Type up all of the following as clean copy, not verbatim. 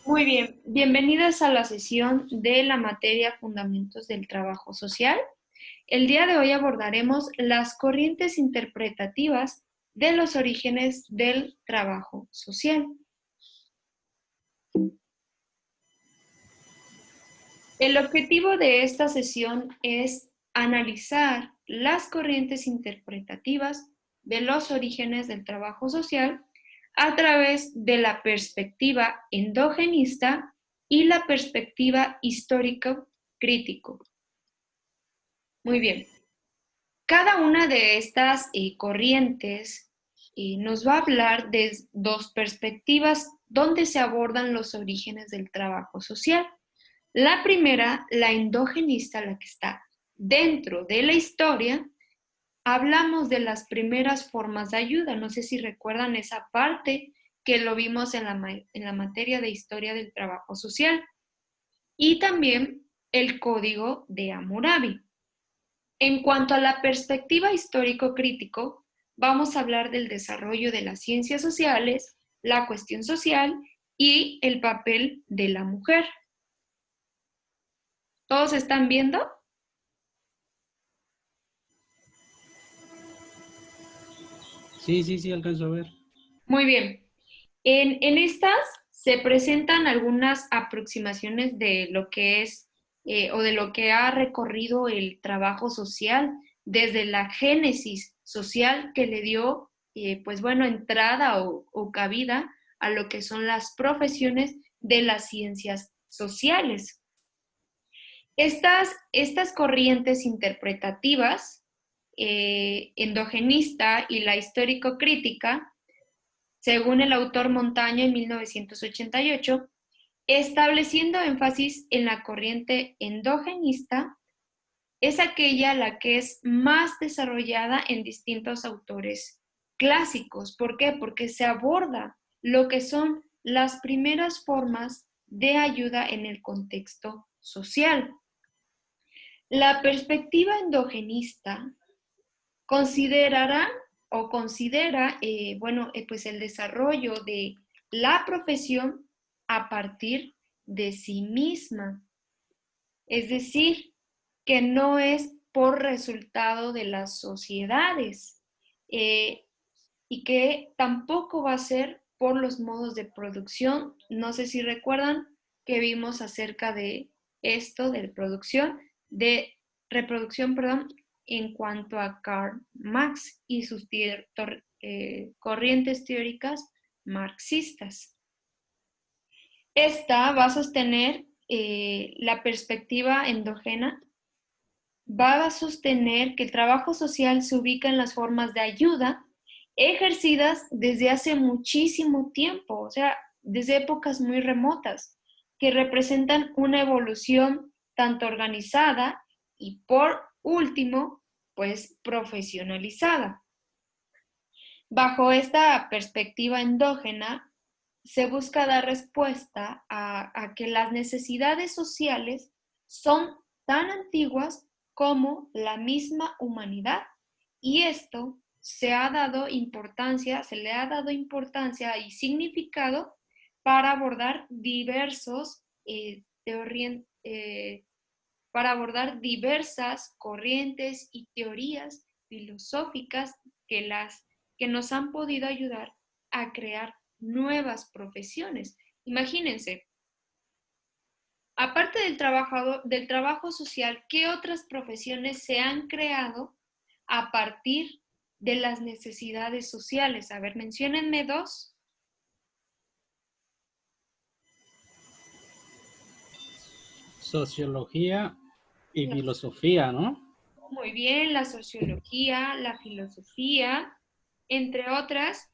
Muy bien, bienvenidas a la sesión de la materia Fundamentos del Trabajo Social. El día de hoy abordaremos las corrientes interpretativas de los orígenes del trabajo social. El objetivo de esta sesión es analizar las corrientes interpretativas de los orígenes del trabajo social a través de la perspectiva endogenista y la perspectiva histórico-crítico. Muy bien. Cada una de estas corrientes nos va a hablar de dos perspectivas donde se abordan los orígenes del trabajo social. La primera, la endogenista, la que está dentro de la historia, hablamos de las primeras formas de ayuda. No sé si recuerdan esa parte que lo vimos en la materia de historia del trabajo social. Y también el código de Hammurabi. En cuanto a la perspectiva histórico-crítico, vamos a hablar del desarrollo de las ciencias sociales, la cuestión social y el papel de la mujer. ¿Todos están viendo? Sí, alcanzo a ver. Muy bien. En estas se presentan algunas aproximaciones de lo que es o de lo que ha recorrido el trabajo social desde la génesis social que le dio, pues bueno, entrada o cabida a lo que son las profesiones de las ciencias sociales. Estas corrientes interpretativas, endogenista y la histórico-crítica, según el autor Montaño en 1988, estableciendo énfasis en la corriente endogenista, es aquella la que es más desarrollada en distintos autores clásicos. ¿Por qué? Porque se aborda lo que son las primeras formas de ayuda en el contexto social. La perspectiva endogenista considerará o considera, pues el desarrollo de la profesión a partir de sí misma. Es decir, que no es por resultado de las sociedades eh, y que tampoco va a ser por los modos de producción. No sé si recuerdan que vimos acerca de esto, de reproducción, perdón, en cuanto a Karl Marx y sus corrientes teóricas marxistas. Esta va a sostener la perspectiva endógena, va a sostener que el trabajo social se ubica en las formas de ayuda ejercidas desde hace muchísimo tiempo, o sea, desde épocas muy remotas, que representan una evolución tanto organizada y por último, pues profesionalizada. Bajo esta perspectiva endógena, se busca dar respuesta a que las necesidades sociales son tan antiguas como la misma humanidad. Y esto se le ha dado importancia y significado para abordar para abordar diversas corrientes y teorías filosóficas que nos han podido ayudar a crear nuevas profesiones. Imagínense, aparte del trabajo social, ¿qué otras profesiones se han creado a partir de las necesidades sociales? A ver, menciónenme dos. Sociología y filosofía, ¿no? Muy bien, la sociología, la filosofía, entre otras,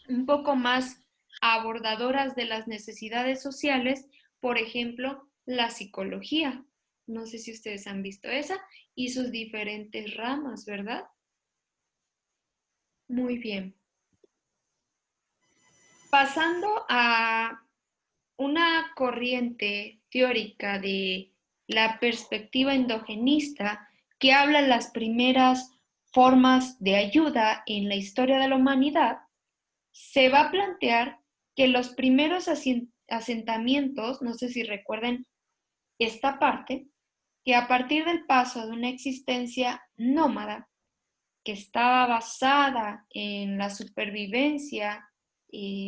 un poco más abordadoras de las necesidades sociales, por ejemplo, la psicología. No sé si ustedes han visto esa y sus diferentes ramas, ¿verdad? Muy bien. Pasando a una corriente teórica de la perspectiva endogenista que habla de las primeras formas de ayuda en la historia de la humanidad, se va a plantear que los primeros asentamientos, no sé si recuerden esta parte, que a partir del paso de una existencia nómada que estaba basada en la supervivencia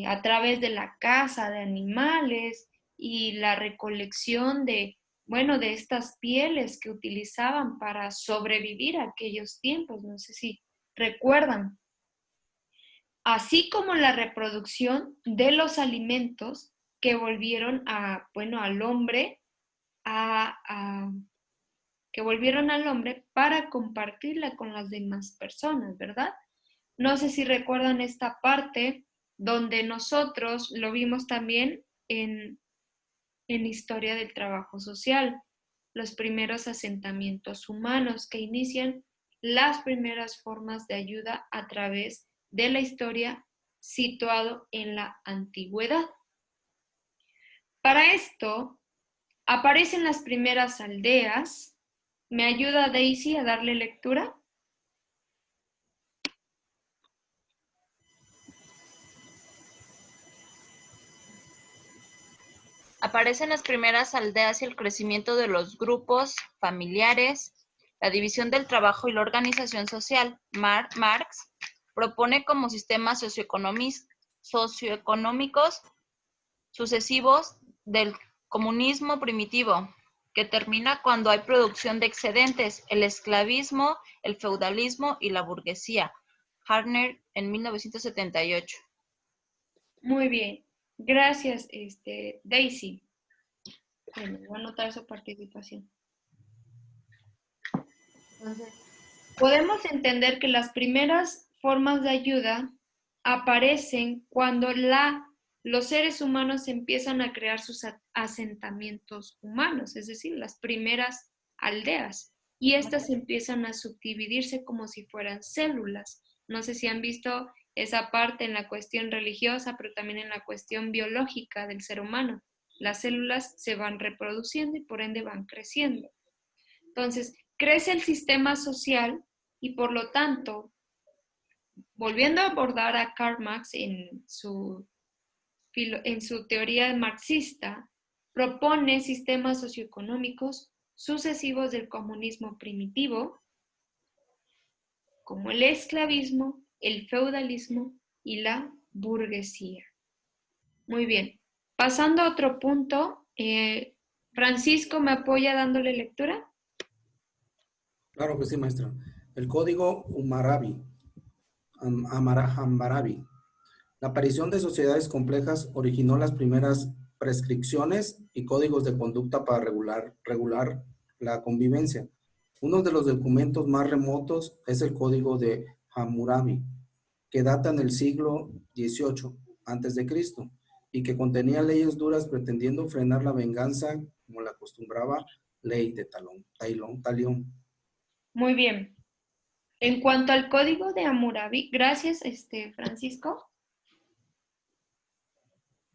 a través de la caza de animales y la recolección de, bueno, de estas pieles que utilizaban para sobrevivir a aquellos tiempos, no sé si recuerdan, así como la reproducción de los alimentos que volvieron a, bueno, al hombre a que volvieron al hombre para compartirla con las demás personas, ¿verdad? No sé si recuerdan esta parte donde nosotros lo vimos también en historia del trabajo social, los primeros asentamientos humanos que inician las primeras formas de ayuda a través de la historia situado en la antigüedad. Para esto aparecen las primeras aldeas. ¿Me ayuda Daisy a darle lectura? Aparecen las primeras aldeas y el crecimiento de los grupos familiares, la división del trabajo y la organización social. Marx propone como sistemas socioeconómicos sucesivos del comunismo primitivo, que termina cuando hay producción de excedentes, el esclavismo, el feudalismo y la burguesía. Hartner en 1978. Muy bien. Gracias, Daisy. Bueno, voy a anotar su participación. Entonces, podemos entender que las primeras formas de ayuda aparecen cuando los seres humanos empiezan a crear sus asentamientos humanos, es decir, las primeras aldeas. Y estas empiezan a subdividirse como si fueran células. No sé si han visto esa parte en la cuestión religiosa, pero también en la cuestión biológica del ser humano. Las células se van reproduciendo y por ende van creciendo. Entonces, crece el sistema social y por lo tanto, volviendo a abordar a Karl Marx en su teoría marxista, propone sistemas socioeconómicos sucesivos del comunismo primitivo, como el esclavismo, el feudalismo y la burguesía. Muy bien. Pasando a otro punto, Francisco, ¿me apoya dándole lectura? Claro que sí, maestra. El código Hammurabi. La aparición de sociedades complejas originó las primeras prescripciones y códigos de conducta para regular la convivencia. Uno de los documentos más remotos es el código de Hammurabi, que data en el siglo XVIII a.C. y que contenía leyes duras pretendiendo frenar la venganza como la acostumbraba ley de Talión. Muy bien. En cuanto al código de Hammurabi, gracias, Francisco.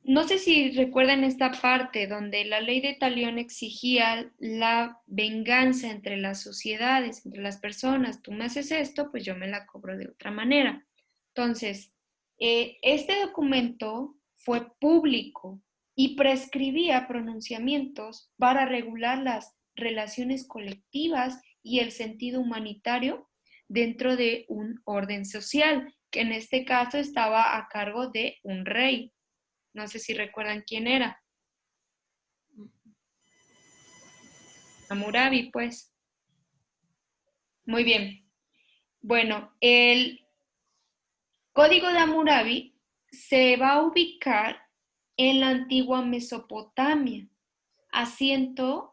No sé si recuerdan esta parte donde la ley de Talión exigía la venganza entre las sociedades, entre las personas. Tú me haces esto, pues yo me la cobro de otra manera. Entonces, este documento fue público y prescribía pronunciamientos para regular las relaciones colectivas y el sentido humanitario dentro de un orden social, que en este caso estaba a cargo de un rey. No sé si recuerdan quién era. Hammurabi, pues. Muy bien. Bueno, el código de Hammurabi se va a ubicar en la antigua Mesopotamia.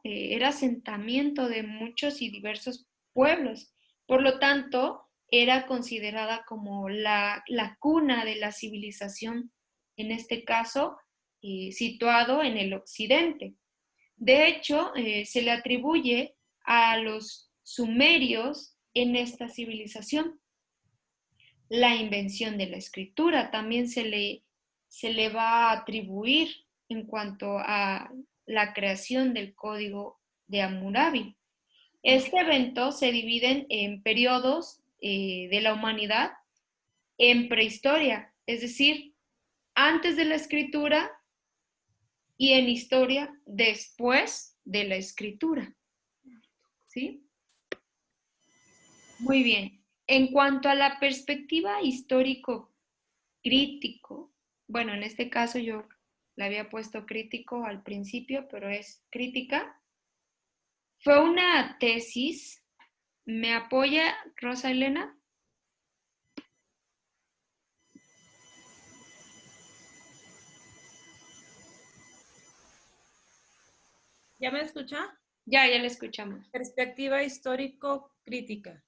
Era asentamiento de muchos y diversos pueblos. Por lo tanto, era considerada como la cuna de la civilización, en este caso, situado en el occidente. De hecho, se le atribuye a los sumerios en esta civilización. La invención de la escritura también se le va a atribuir en cuanto a la creación del código de Hammurabi. Este evento se divide en periodos de la humanidad en prehistoria, es decir, antes de la escritura y en historia después de la escritura. ¿Sí? Muy bien. En cuanto a la perspectiva histórico-crítico, bueno, en este caso yo le había puesto crítico al principio, pero es crítica. Fue una tesis. ¿Me apoya Rosa Elena? ¿Ya me escucha? Ya la escuchamos. Perspectiva histórico-crítica.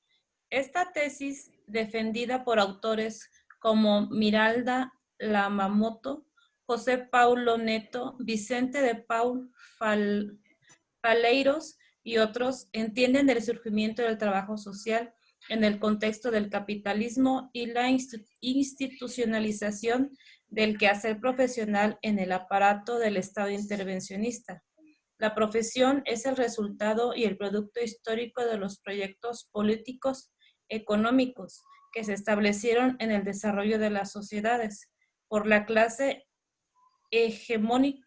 Esta tesis, defendida por autores como Miralda Lamamoto, José Paulo Neto, Vicente de Paul Faleiros y otros, entienden el surgimiento del trabajo social en el contexto del capitalismo y la institucionalización del quehacer profesional en el aparato del Estado intervencionista. La profesión es el resultado y el producto histórico de los proyectos políticos económicos que se establecieron en el desarrollo de las sociedades por la clase hegemónica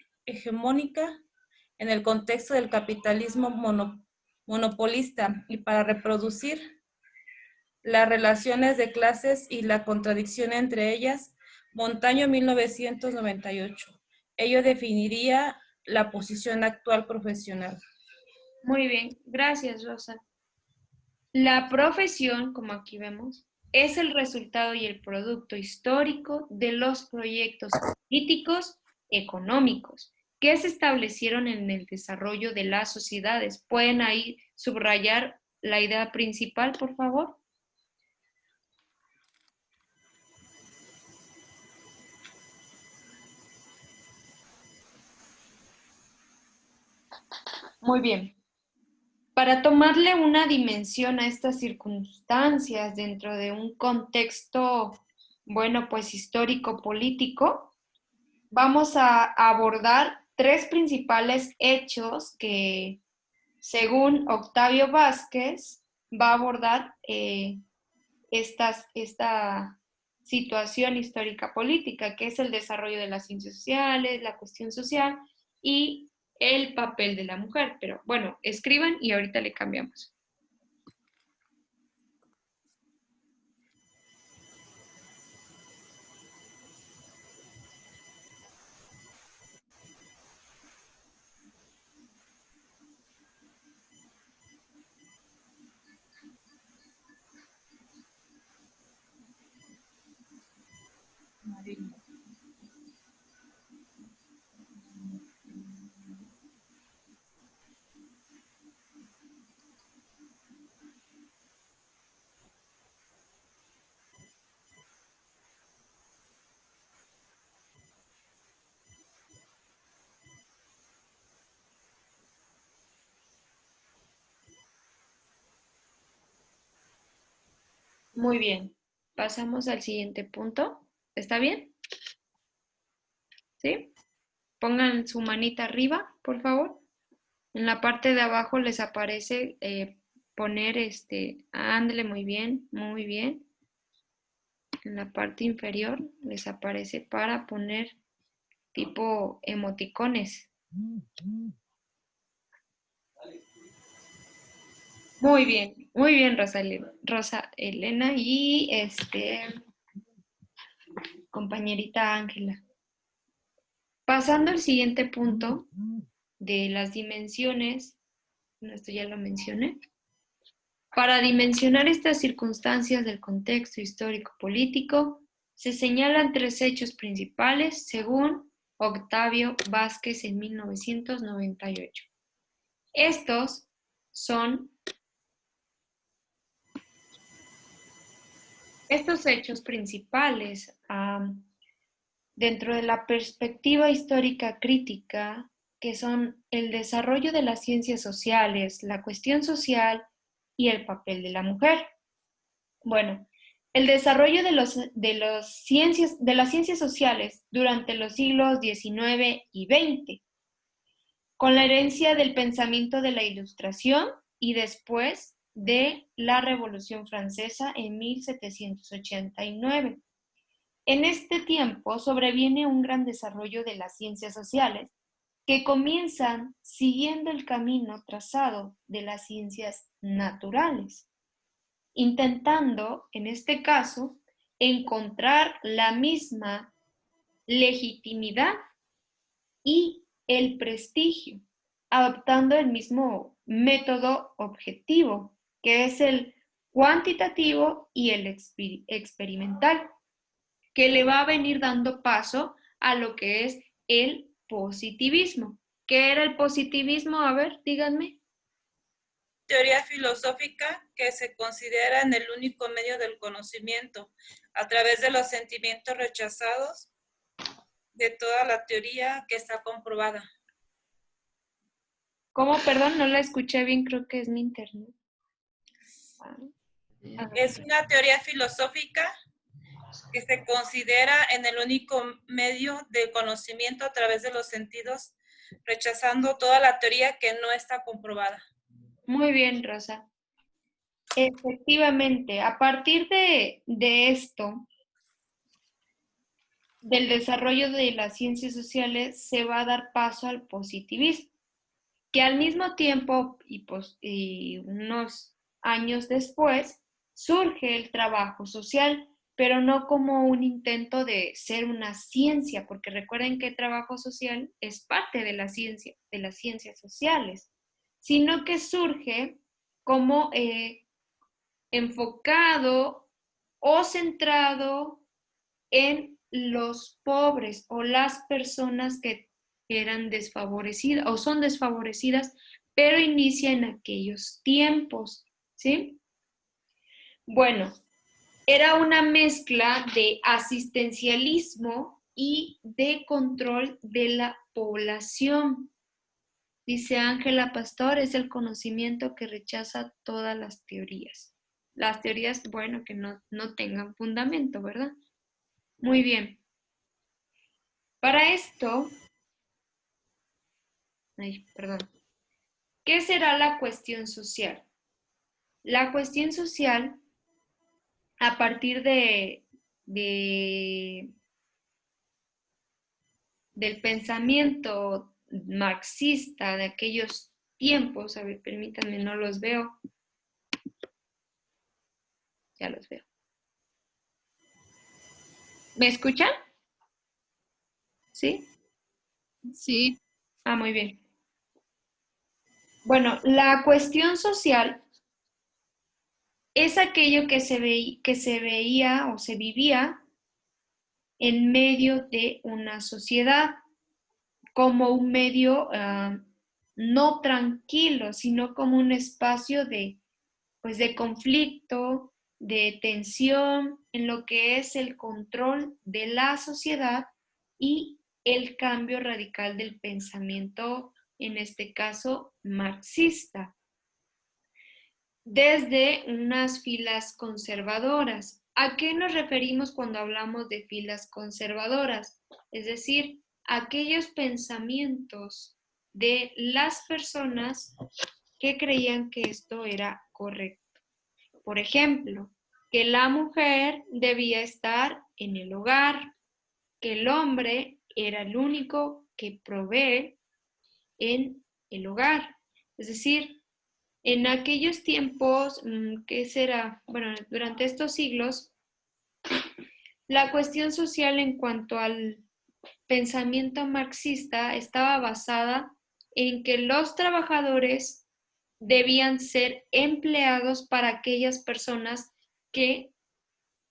en el contexto del capitalismo monopolista y para reproducir las relaciones de clases y la contradicción entre ellas. Montaño, 1998. Ello definiría la posición actual profesional. Muy bien, gracias Rosa. La profesión, como aquí vemos, es el resultado y el producto histórico de los proyectos políticos económicos que se establecieron en el desarrollo de las sociedades. ¿Pueden ahí subrayar la idea principal, por favor? Muy bien. Para tomarle una dimensión a estas circunstancias dentro de un contexto, bueno, pues histórico-político, vamos a abordar tres principales hechos que, según Octavio Vázquez, va a abordar esta situación histórica política, que es el desarrollo de las ciencias sociales, la cuestión social y el papel de la mujer. Pero bueno, escriban y ahorita le cambiamos. Muy bien, pasamos al siguiente punto. ¿Está bien? ¿Sí? Pongan su manita arriba, por favor. En la parte de abajo les aparece poner ándale, muy bien, muy bien. En la parte inferior les aparece para poner tipo emoticones. Muy bien, Rosa Elena y compañerita Ángela. Pasando al siguiente punto de las dimensiones, esto ya lo mencioné. Para dimensionar estas circunstancias del contexto histórico-político, se señalan tres hechos principales según Octavio Vázquez en 1998. Estos hechos principales dentro de la perspectiva histórica crítica, que son el desarrollo de las ciencias sociales, la cuestión social y el papel de la mujer. Bueno, el desarrollo de las ciencias sociales durante los siglos XIX y XX, con la herencia del pensamiento de la Ilustración y después de la Revolución Francesa en 1789. En este tiempo sobreviene un gran desarrollo de las ciencias sociales que comienzan siguiendo el camino trazado de las ciencias naturales, intentando, en este caso, encontrar la misma legitimidad y el prestigio, adoptando el mismo método objetivo, que es el cuantitativo y el experimental, que le va a venir dando paso a lo que es el positivismo. ¿Qué era el positivismo? A ver, díganme. Teoría filosófica que se considera en el único medio del conocimiento, a través de los sentimientos rechazados de toda la teoría que está comprobada. ¿Cómo? Perdón, no la escuché bien, creo que es mi internet. Es una teoría filosófica que se considera en el único medio del conocimiento a través de los sentidos, rechazando toda la teoría que no está comprobada. Muy bien, Rosa. Efectivamente, a partir de esto, del desarrollo de las ciencias sociales, se va a dar paso al positivismo, que al mismo tiempo y unos años después surge el trabajo social, pero no como un intento de ser una ciencia, porque recuerden que el trabajo social es parte de la ciencia, de las ciencias sociales, sino que surge como enfocado o centrado en los pobres o las personas que eran desfavorecidas o son desfavorecidas, pero inicia en aquellos tiempos, ¿sí? Bueno, era una mezcla de asistencialismo y de control de la población. Dice Ángela Pastor, es el conocimiento que rechaza todas las teorías. Las teorías, bueno, que no tengan fundamento, ¿verdad? Muy bien. Para esto, ¿qué será la cuestión social? La cuestión social, a partir del pensamiento marxista de aquellos tiempos, a ver, permítanme, no los veo. Ya los veo. ¿Me escuchan? ¿Sí? Sí. Ah, muy bien. Bueno, la cuestión social es aquello que se veía o se vivía en medio de una sociedad como un medio no tranquilo, sino como un espacio de conflicto, de tensión, en lo que es el control de la sociedad y el cambio radical del pensamiento, en este caso marxista, desde unas filas conservadoras. ¿A qué nos referimos cuando hablamos de filas conservadoras? Es decir, aquellos pensamientos de las personas que creían que esto era correcto. Por ejemplo, que la mujer debía estar en el hogar, que el hombre era el único que provee en el hogar. Es decir, en aquellos tiempos, ¿qué será? Bueno, durante estos siglos, la cuestión social en cuanto al pensamiento marxista estaba basada en que los trabajadores debían ser empleados para aquellas personas que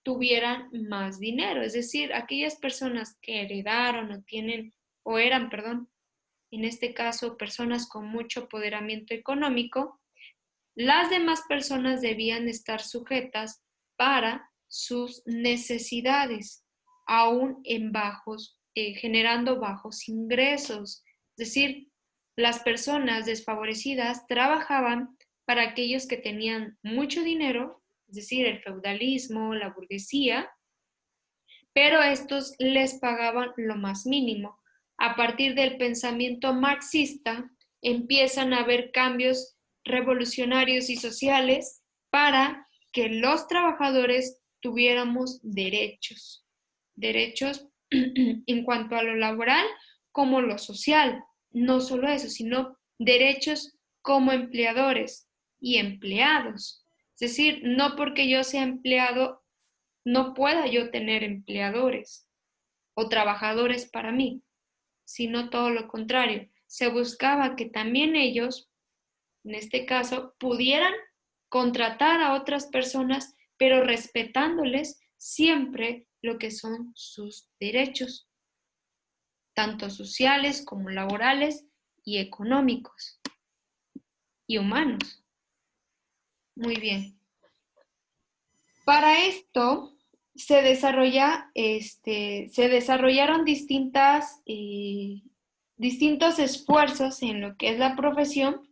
tuvieran más dinero, es decir, aquellas personas que heredaron o tienen, o eran, perdón, en este caso, personas con mucho apoderamiento económico, las demás personas debían estar sujetas para sus necesidades, aún en generando bajos ingresos. Es decir, las personas desfavorecidas trabajaban para aquellos que tenían mucho dinero, es decir, el feudalismo, la burguesía, pero estos les pagaban lo más mínimo. A partir del pensamiento marxista empiezan a haber cambios revolucionarios y sociales para que los trabajadores tuviéramos derechos en cuanto a lo laboral como lo social. no solo eso, sino derechos como empleadores y empleados. Es decir, no porque yo sea empleado, no pueda yo tener empleadores o trabajadores para mí, sino todo lo contrario. Se buscaba que también ellos, en este caso, pudieran contratar a otras personas, pero respetándoles siempre lo que son sus derechos, tanto sociales como laborales y económicos y humanos. Muy bien. Para esto se desarrollaron distintos esfuerzos en lo que es la profesión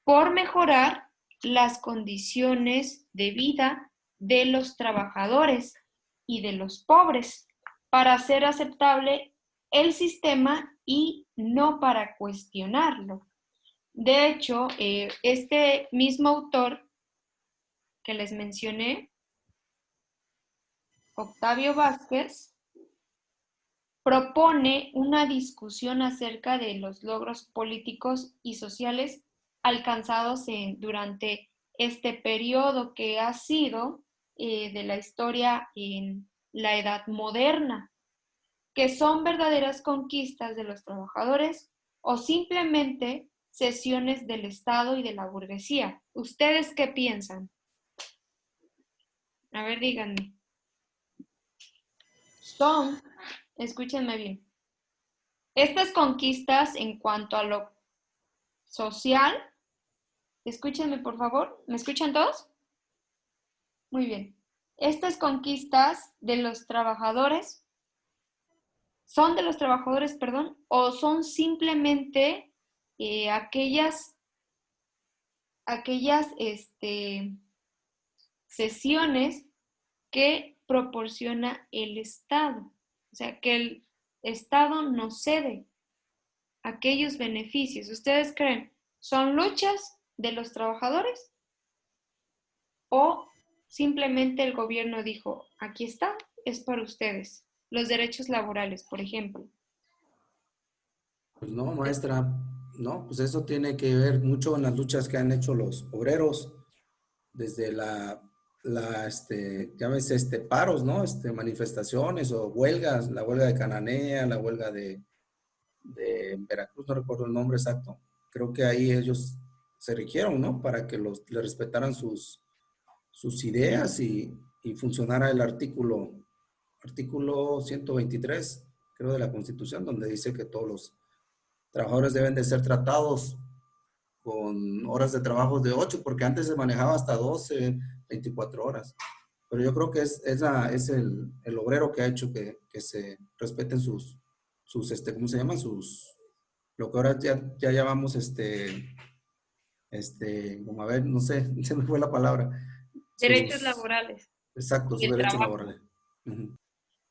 por mejorar las condiciones de vida de los trabajadores y de los pobres para hacer aceptable el sistema y no para cuestionarlo. De hecho, este mismo autor que les mencioné, Octavio Vázquez, propone una discusión acerca de los logros políticos y sociales alcanzados durante este periodo que ha sido de la historia en la Edad Moderna, que son verdaderas conquistas de los trabajadores o simplemente cesiones del Estado y de la burguesía. ¿Ustedes qué piensan? A ver, díganme. Escúchenme bien, estas conquistas en cuanto a lo social, escúchenme por favor, ¿me escuchan todos? Muy bien. Estas conquistas de los trabajadores, ¿son de los trabajadores, perdón, o son simplemente aquellas sesiones que proporciona el Estado? O sea, que el Estado nos cede aquellos beneficios. ¿Ustedes creen son luchas de los trabajadores o simplemente el gobierno dijo, aquí está, es para ustedes? Los derechos laborales, por ejemplo. Pues no, maestra, no, pues eso tiene que ver mucho en las luchas que han hecho los obreros desde llámese paros, ¿no? Manifestaciones o huelgas, la huelga de Cananea, la huelga de Veracruz, no recuerdo el nombre exacto. Creo que ahí ellos se rigieron, ¿no? Para que le respetaran sus ideas y funcionara el artículo 123, creo, de la Constitución, donde dice que todos los trabajadores deben de ser tratados con horas de trabajo de 8, porque antes se manejaba hasta 12, 24 horas. Pero yo creo que es el obrero que ha hecho que se respeten sus ¿cómo se llaman? Lo que ahora ya llamamos, como a ver, no sé, se me fue la palabra. Derechos laborales. Exacto, sus derechos laborales. Uh-huh.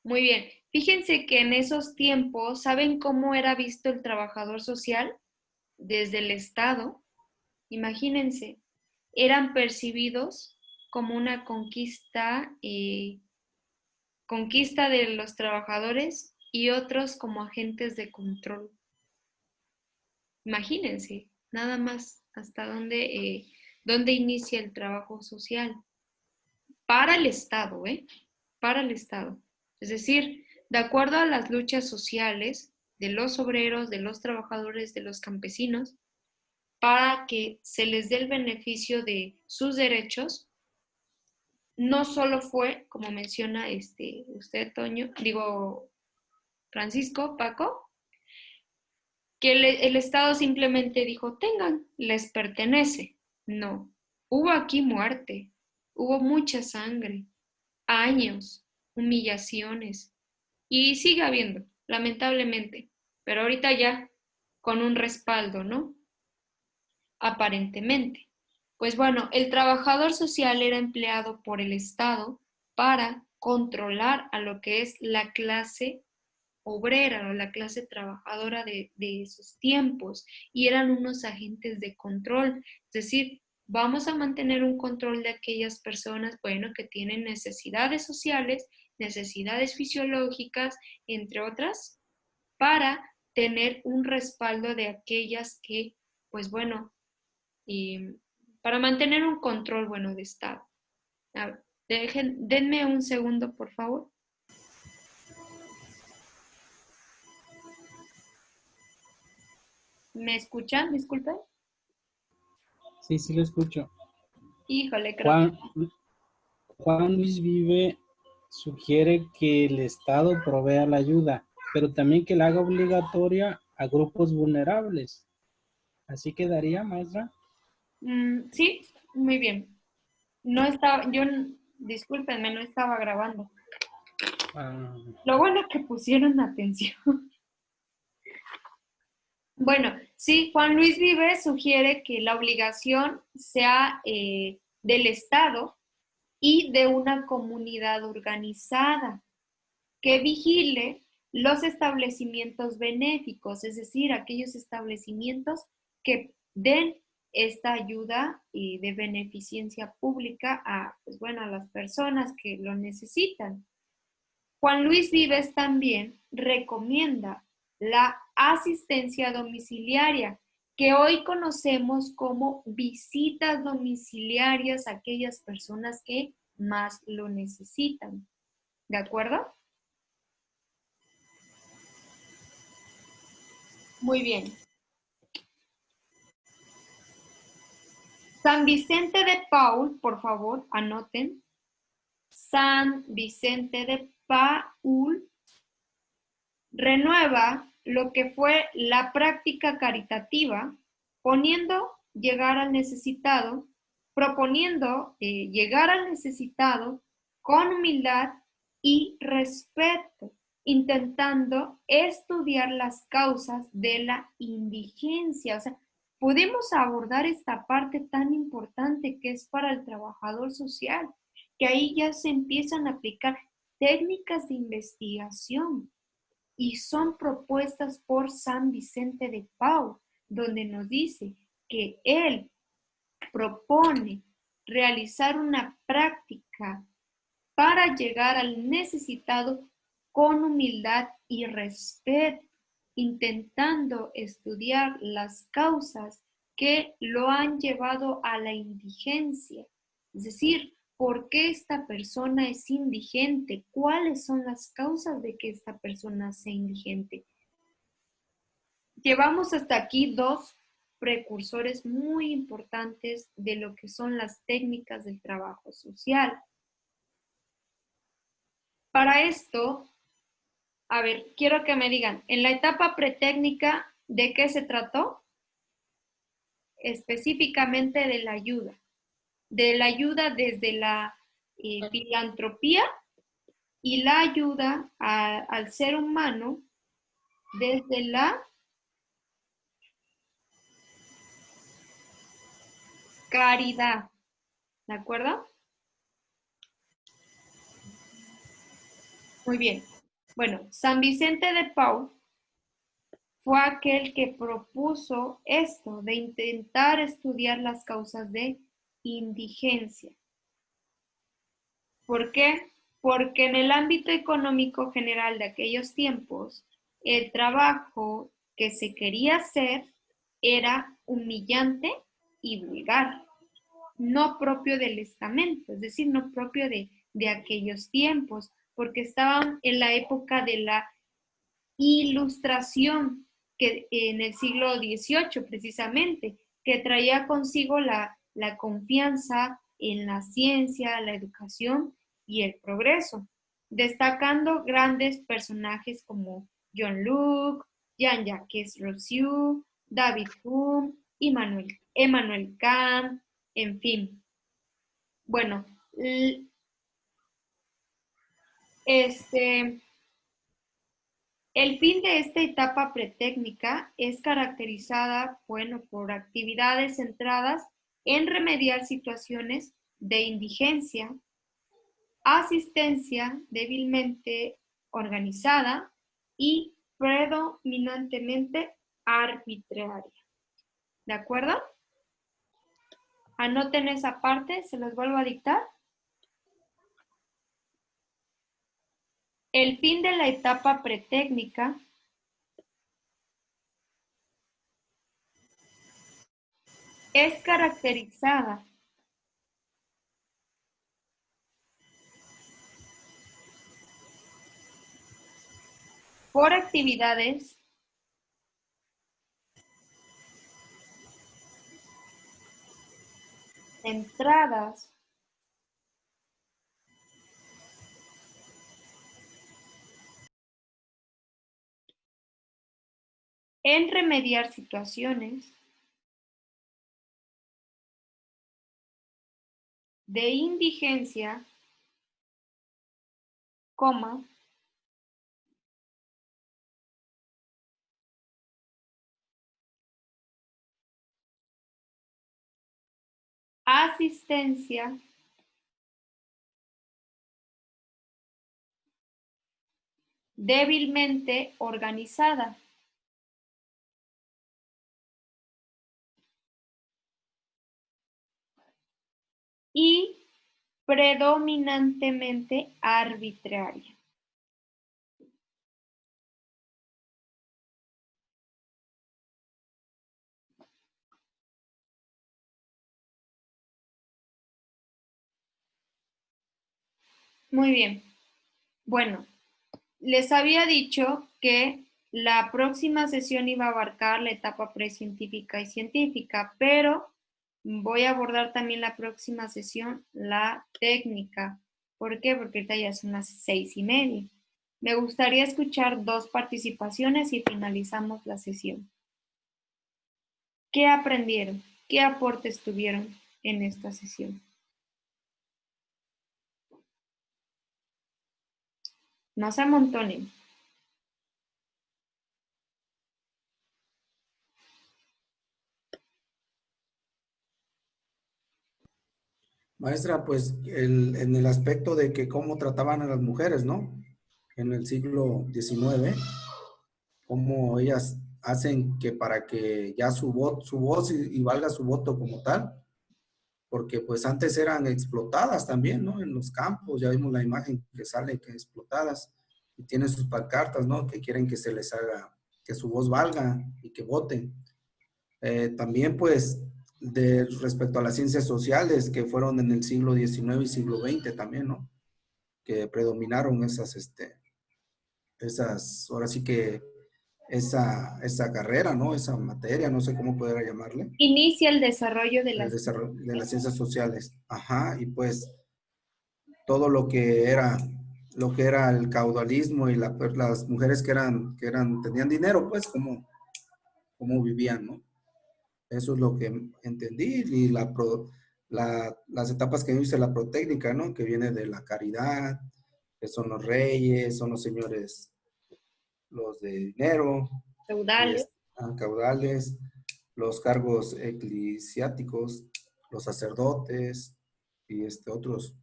Muy bien. Fíjense que en esos tiempos, ¿saben cómo era visto el trabajador social? Desde el Estado. Imagínense, eran percibidos como una conquista de los trabajadores y otros como agentes de control. Imagínense, nada más hasta dónde inicia el trabajo social. Para el Estado, para el Estado. Es decir, de acuerdo a las luchas sociales de los obreros, de los trabajadores, de los campesinos, para que se les dé el beneficio de sus derechos, no solo fue, como menciona usted, Francisco, Paco, que el Estado simplemente dijo, tengan, les pertenece. No, hubo aquí muerte, hubo mucha sangre, años, humillaciones, y sigue habiendo, lamentablemente, pero ahorita ya con un respaldo, ¿no? Aparentemente. Pues bueno, el trabajador social era empleado por el Estado para controlar a lo que es la clase obrera o la clase trabajadora de esos tiempos, y eran unos agentes de control. Es decir, vamos a mantener un control de aquellas personas, bueno, que tienen necesidades sociales, necesidades fisiológicas, entre otras, para tener un respaldo de aquellas que, pues bueno, para mantener un control bueno de Estado. A ver, denme un segundo, por favor. ¿Me escuchan? Disculpen. Sí, sí lo escucho. Híjole, creo que... Juan Luis Vive sugiere que el Estado provea la ayuda, pero también que la haga obligatoria a grupos vulnerables. ¿Así quedaría, maestra? Sí, muy bien. No estaba, discúlpenme, no estaba grabando. Ah, Lo bueno que pusieron atención. Bueno, sí, Juan Luis Vive sugiere que la obligación sea del Estado y de una comunidad organizada que vigile los establecimientos benéficos, es decir, aquellos establecimientos que den esta ayuda de beneficencia pública a, pues bueno, a las personas que lo necesitan. Juan Luis Vives también recomienda la asistencia domiciliaria, que hoy conocemos como visitas domiciliarias a aquellas personas que más lo necesitan. ¿De acuerdo? Muy bien. San Vicente de Paul, por favor, anoten. San Vicente de Paul renueva lo que fue la práctica caritativa, proponiendo llegar al necesitado con humildad y respeto, intentando estudiar las causas de la indigencia. O sea, podemos abordar esta parte tan importante que es para el trabajador social, que ahí ya se empiezan a aplicar técnicas de investigación y son propuestas por San Vicente de Paul, donde nos dice que él propone realizar una práctica para llegar al necesitado con humildad y respeto, intentando estudiar las causas que lo han llevado a la indigencia. Es decir, ¿por qué esta persona es indigente? ¿Cuáles son las causas de que esta persona sea indigente? Llevamos hasta aquí dos precursores muy importantes de lo que son las técnicas del trabajo social. Para esto, a ver, quiero que me digan, en la etapa pretécnica, ¿de qué se trató? Específicamente de la ayuda. De la ayuda desde la filantropía y la ayuda al ser humano desde la caridad. ¿De acuerdo? Muy bien. Bueno, San Vicente de Paul fue aquel que propuso esto, de intentar estudiar las causas de indigencia. ¿Por qué? Porque en el ámbito económico general de aquellos tiempos, el trabajo que se quería hacer era humillante y vulgar, no propio del estamento, es decir, no propio de aquellos tiempos, porque estaban en la época de la Ilustración, que en el siglo XVIII precisamente, que traía consigo la confianza en la ciencia, la educación y el progreso, destacando grandes personajes como John Locke, Jean-Jacques Rousseau, David Hume, Immanuel Kant, en fin. Bueno, el fin de esta etapa pretécnica es caracterizada, bueno, por actividades centradas en remediar situaciones de indigencia, asistencia débilmente organizada y predominantemente arbitraria. ¿De acuerdo? Anoten esa parte, se los vuelvo a dictar. El fin de la etapa pretécnica Es caracterizada por actividades centradas en remediar situaciones de indigencia, coma, asistencia débilmente organizada y predominantemente arbitraria. Muy bien. Bueno, les había dicho que la próxima sesión iba a abarcar la etapa precientífica y científica, pero voy a abordar también la próxima sesión la técnica. ¿Por qué? Porque ahorita ya son las 6:30. Me gustaría escuchar 2 participaciones y finalizamos la sesión. ¿Qué aprendieron? ¿Qué aportes tuvieron en esta sesión? No se amontonen. Maestra, pues en el aspecto de que cómo trataban a las mujeres, ¿no? En el siglo XIX, cómo ellas hacen que para que ya su voz y valga su voto como tal, porque pues antes eran explotadas también, ¿no? En los campos, ya vimos la imagen que sale que explotadas y tienen sus pancartas, ¿no? Que quieren que se les haga, que su voz valga y que voten. También pues respecto a las ciencias sociales que fueron en el siglo XIX y siglo XX también, ¿no? Que predominaron ahora sí que esa carrera, ¿no? Esa materia, no sé cómo poder llamarle, Inicia el desarrollo de el las... desarrollo de las ciencias sociales. Ajá, y pues todo lo que era el caudalismo y las mujeres tenían dinero, pues, cómo vivían, ¿no? Eso es lo que entendí y las etapas que dice la protécnica, ¿no? Que viene de la caridad, que son los reyes, son los señores, los de dinero, y Feudales. caudales, los cargos eclesiásticos, los sacerdotes y otras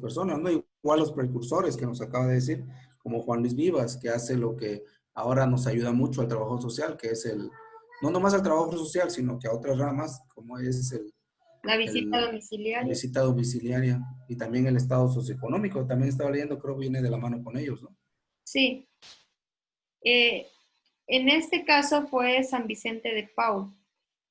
personas, ¿no? Igual los precursores que nos acaba de decir, como Juan Luis Vivas, que hace lo que ahora nos ayuda mucho al trabajo social, que es no nomás al trabajo social, sino que a otras ramas, como es La visita la domiciliaria. visita domiciliaria y también el estado socioeconómico. También estaba leyendo, creo que viene de la mano con ellos, ¿no? Sí. En este caso fue San Vicente de Paul,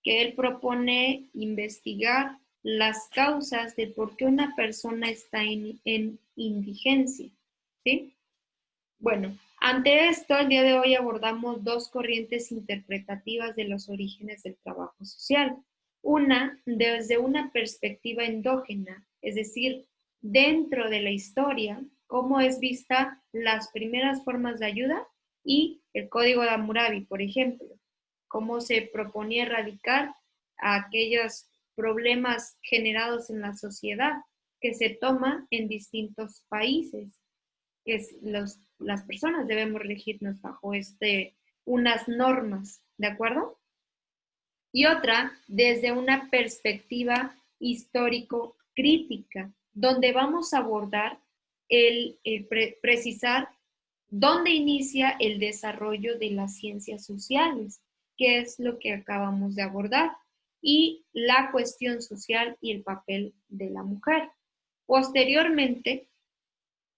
que él propone investigar las causas de por qué una persona está en indigencia, ¿sí? Bueno, ante esto, el día de hoy abordamos 2 corrientes interpretativas de los orígenes del trabajo social. Una, desde una perspectiva endógena, es decir, dentro de la historia, cómo es vista las primeras formas de ayuda y el Código de Hammurabi, por ejemplo, cómo se proponía erradicar aquellos problemas generados en la sociedad que se toma en distintos países, que las personas debemos regirnos bajo unas normas, ¿de acuerdo? Y otra, desde una perspectiva histórico-crítica, donde vamos a abordar precisar dónde inicia el desarrollo de las ciencias sociales, que es lo que acabamos de abordar, y la cuestión social y el papel de la mujer. Posteriormente,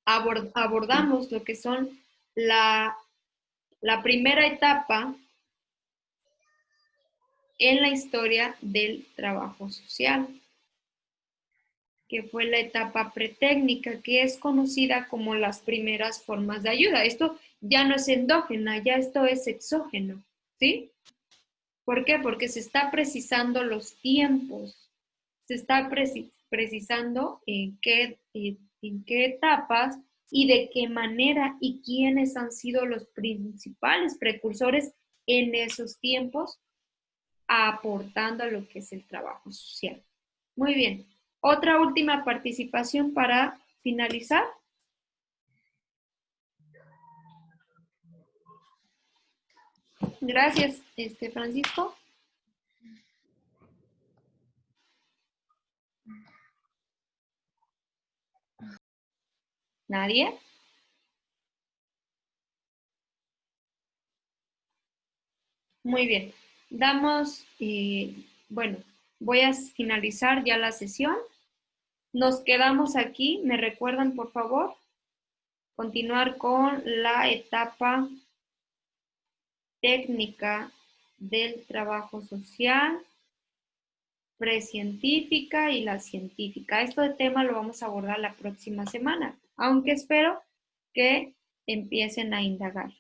abordamos lo que son la primera etapa en la historia del trabajo social, que fue la etapa pretécnica, que es conocida como las primeras formas de ayuda. Esto ya no es endógena, ya esto es exógeno, ¿sí? ¿Por qué? Porque se está precisando los tiempos, se está precisando en qué etapas y de qué manera y quiénes han sido los principales precursores en esos tiempos, aportando a lo que es el trabajo social. Muy bien. Otra última participación para finalizar. Gracias, Francisco. ¿Nadie? Muy bien. Bueno, voy a finalizar ya la sesión. Nos quedamos aquí. ¿Me recuerdan, por favor? Continuar con la etapa técnica del trabajo social, precientífica y la científica. Este tema lo vamos a abordar la próxima semana, aunque espero que empiecen a indagar.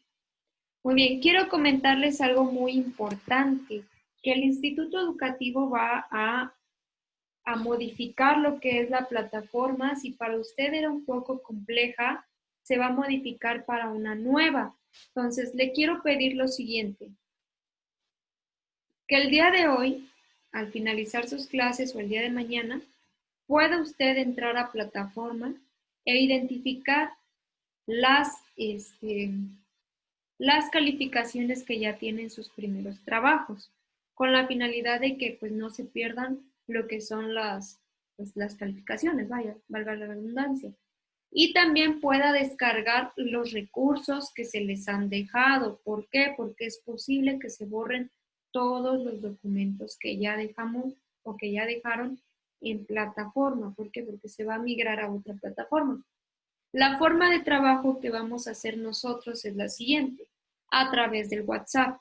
Muy bien, quiero comentarles algo muy importante, que el Instituto Educativo va a modificar lo que es la plataforma. Si para usted era un poco compleja, se va a modificar para una nueva. Entonces, le quiero pedir lo siguiente, que el día de hoy, al finalizar sus clases o el día de mañana, pueda usted entrar a plataforma e identificar las calificaciones que ya tienen sus primeros trabajos, con la finalidad de que pues no se pierdan lo que son las calificaciones, valga la redundancia. Y también pueda descargar los recursos que se les han dejado. ¿Por qué? Porque es posible que se borren todos los documentos que ya dejamos o que ya dejaron en plataforma. ¿Por qué? Porque se va a migrar a otra plataforma. La forma de trabajo que vamos a hacer nosotros es la siguiente, a través del WhatsApp.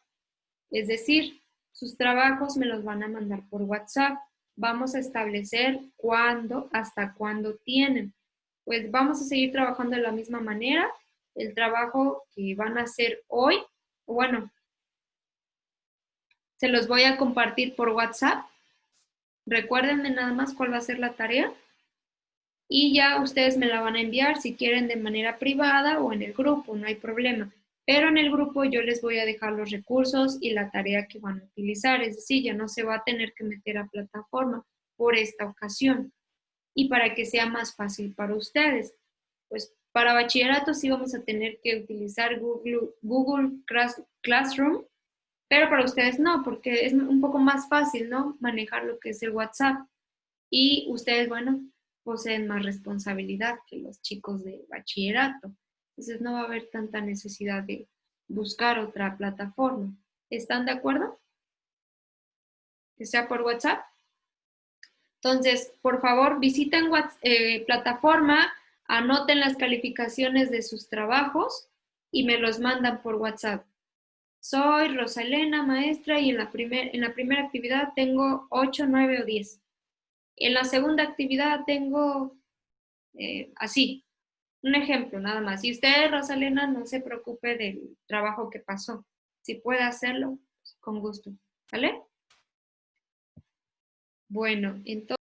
Es decir, sus trabajos me los van a mandar por WhatsApp. Vamos a establecer hasta cuándo tienen. Pues vamos a seguir trabajando de la misma manera. El trabajo que van a hacer hoy, bueno, se los voy a compartir por WhatsApp. Recuérdenme nada más cuál va a ser la tarea. Y ya ustedes me la van a enviar si quieren de manera privada o en el grupo, no hay problema. Pero en el grupo yo les voy a dejar los recursos y la tarea que van a utilizar. Es decir, ya no se va a tener que meter a plataforma por esta ocasión. Y para que sea más fácil para ustedes, pues para bachillerato sí vamos a tener que utilizar Google Classroom, pero para ustedes no, porque es un poco más fácil, ¿no? Manejar lo que es el WhatsApp. Y ustedes, bueno, poseen más responsabilidad que los chicos de bachillerato. Entonces no va a haber tanta necesidad de buscar otra plataforma. ¿Están de acuerdo? Que sea por WhatsApp. Entonces, por favor, visiten plataforma, anoten las calificaciones de sus trabajos y me los mandan por WhatsApp. Soy Rosalena, maestra, y en la primera actividad tengo 8, 9 o 10. En la segunda actividad tengo así, un ejemplo nada más. Y usted, Rosalena, no se preocupe del trabajo que pasó. Si puede hacerlo, con gusto. ¿Vale? Bueno, entonces...